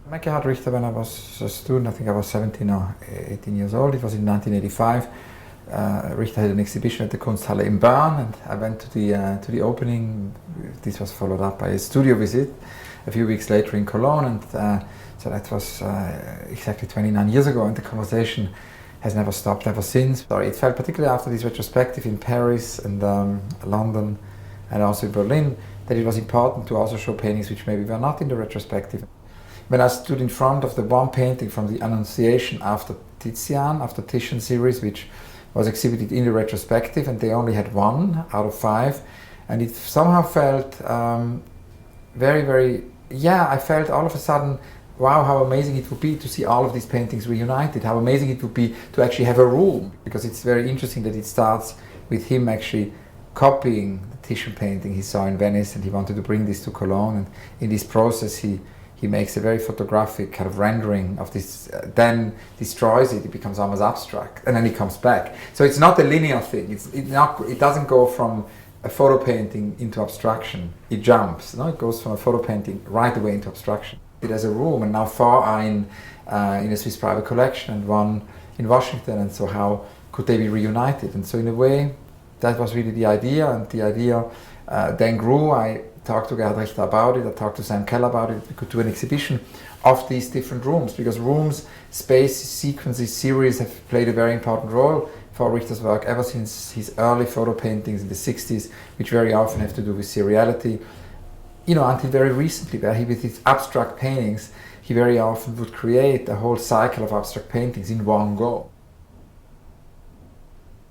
I met Gerhard Richter when I was a student. I think I was 17 or 18 years old. It was in 1985. Richter had an exhibition at the Kunsthalle in Bern, and I went to the opening. This was followed up by a studio visit a few weeks later in Cologne, and so that was exactly 29 years ago, and the conversation has never stopped ever since. So it felt, particularly after this retrospective in Paris and London and also in Berlin, that it was important to also show paintings which maybe were not in the retrospective. When I stood in front of the one painting from the Annunciation after Titian series, which was exhibited in the retrospective, and they only had 1 out of 5, and it somehow felt I felt all of a sudden, wow, how amazing it would be to see all of these paintings reunited, how amazing it would be to actually have a room, because it's very interesting that it starts with him actually copying the Titian painting he saw in Venice, and he wanted to bring this to Cologne, and in this process he makes a very photographic kind of rendering of this, then destroys it, it becomes almost abstract, and then he comes back. So it's not a linear thing, it doesn't go from a photo painting into abstraction, it jumps, no? It goes from a photo painting right away into abstraction. It has a room, and now 4 are in a Swiss private collection and 1 in Washington, and so how could they be reunited? And so in a way, that was really the idea, and the idea then grew. I talked to Gerhard Richter about it, I talked to Sam Keller about it. We could do an exhibition of these different rooms, because rooms, spaces, sequences, series have played a very important role for Richter's work ever since his early photo paintings in the 60s, which very often have to do with seriality, until very recently, where he, with his abstract paintings, he very often would create a whole cycle of abstract paintings in one go.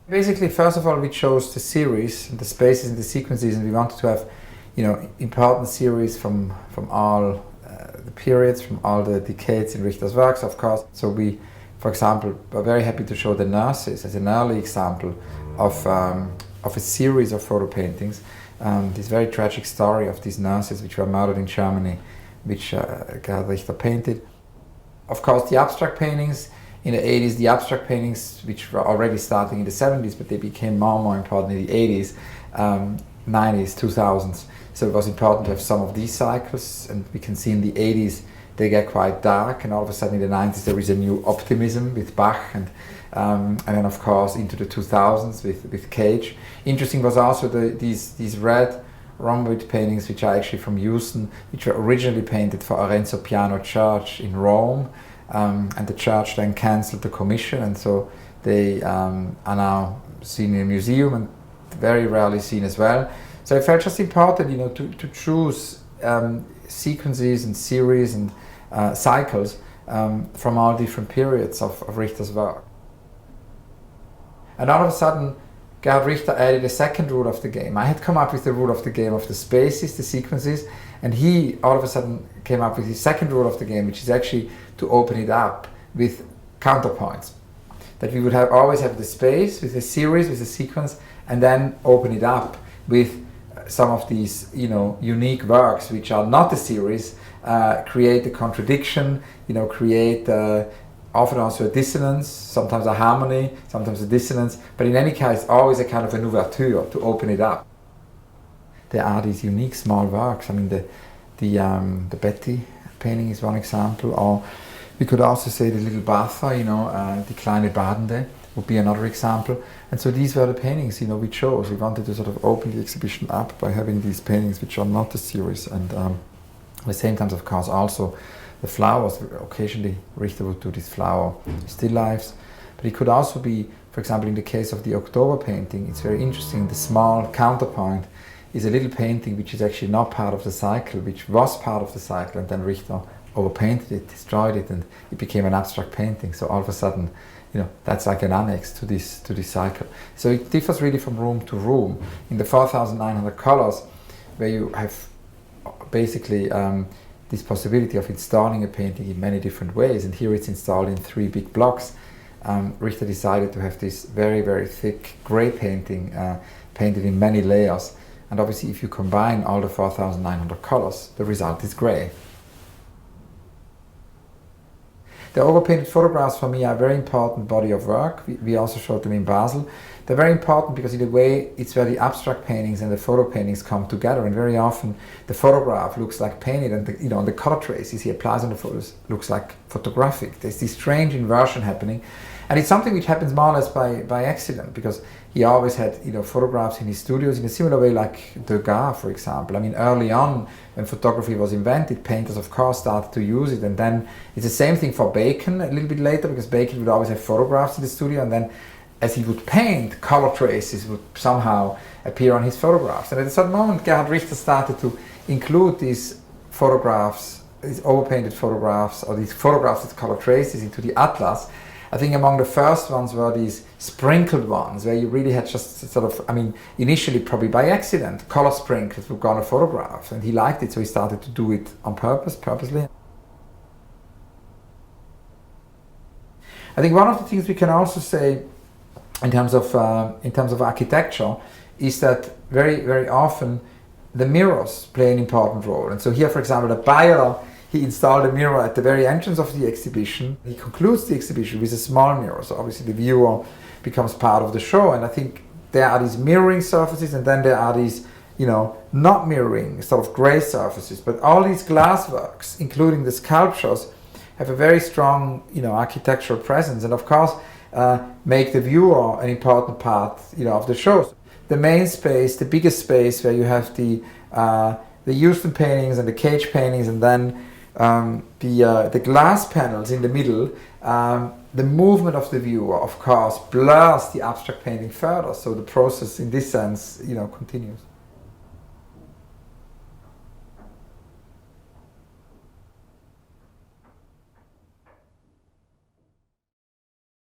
Basically, first of all, we chose the series and the spaces and the sequences, and we wanted to have important series from all the periods, from all the decades in Richter's works, of course. So we, for example, were very happy to show the nurses as an early example of a series of photo paintings. This very tragic story of these nurses which were murdered in Germany, which Gerhard Richter painted. Of course, the abstract paintings in the 80s, the abstract paintings which were already starting in the 70s, but they became more and more important in the 80s, 90s, 2000s. So it was important to have some of these cycles, and we can see in the 80s they get quite dark, and all of a sudden in the 90s there is a new optimism with Bach, and then of course into the 2000s with Cage. Interesting was also these red rhomboid paintings, which are actually from Houston, which were originally painted for Arezzo Piano Church in Rome, and the church then cancelled the commission, and so they are now seen in a museum and very rarely seen as well. So I felt just important, to choose sequences and series and cycles from all different periods of Richter's work. And all of a sudden, Gerhard Richter added a second rule of the game. I had come up with the rule of the game of the spaces, the sequences, and he all of a sudden came up with his second rule of the game, which is actually to open it up with counterpoints. That we would always have the space with a series, with a sequence, and then open it up with some of these, unique works which are not a series, create a contradiction, create often also a dissonance, sometimes a harmony, sometimes a dissonance, but in any case always a kind of an ouverture to open it up. There are these unique small works. I mean, the Betty painting is one example, or we could also say the little Batha, Die kleine Badende would be another example. And so these were the paintings, we chose. We wanted to sort of open the exhibition up by having these paintings which are not a series, and at the same time, of course, also the flowers. Occasionally Richter would do these flower still lifes, but it could also be, for example, in the case of the October painting, it's very interesting, the small counterpoint is a little painting which is actually not part of the cycle, which was part of the cycle, and then Richter overpainted it, destroyed it, and it became an abstract painting. So all of a sudden, that's like an annex to this cycle. So it differs really from room to room. In the 4,900 colors, where you have basically this possibility of installing a painting in many different ways, and here it's installed in 3 big blocks, Richter decided to have this very, very thick grey painting painted in many layers. And obviously if you combine all the 4,900 colors, the result is grey. The overpainted photographs for me are a very important body of work. We also showed them in Basel. they're very important because in a way it's where the abstract paintings and the photo paintings come together, and very often the photograph looks like painted, and the, on the color traces he applies on the photos looks like photographic. There's this strange inversion happening, and it's something which happens more or less by accident, because he always had photographs in his studios in a similar way like Degas, for example. I mean, early on when photography was invented, painters of course started to use it, and then it's the same thing for Bacon a little bit later, because Bacon would always have photographs in the studio, and then as he would paint, color traces would somehow appear on his photographs. And at a certain moment, Gerhard Richter started to include these photographs, these overpainted photographs, or these photographs with color traces into the atlas. I think among the first ones were these sprinkled ones, where you really had just sort of, I mean, initially probably by accident, color sprinkles would go on a photograph, and he liked it, so he started to do it on purposely. I think one of the things we can also say in terms of architecture is that very often the mirrors play an important role. And so here, for example, at Beyeler, he installed a mirror at the very entrance of the exhibition. He concludes the exhibition with a small mirror, so obviously the viewer becomes part of the show. And I think there are these mirroring surfaces, and then there are these, not mirroring, sort of grey surfaces. But all these glass works, including the sculptures, have a very strong, architectural presence, and of course make the viewer an important part, of the show. The main space, the biggest space, where you have the Houston paintings and the cage paintings, and then the glass panels in the middle, the movement of the viewer, of course, blurs the abstract painting further. So the process, in this sense, continues.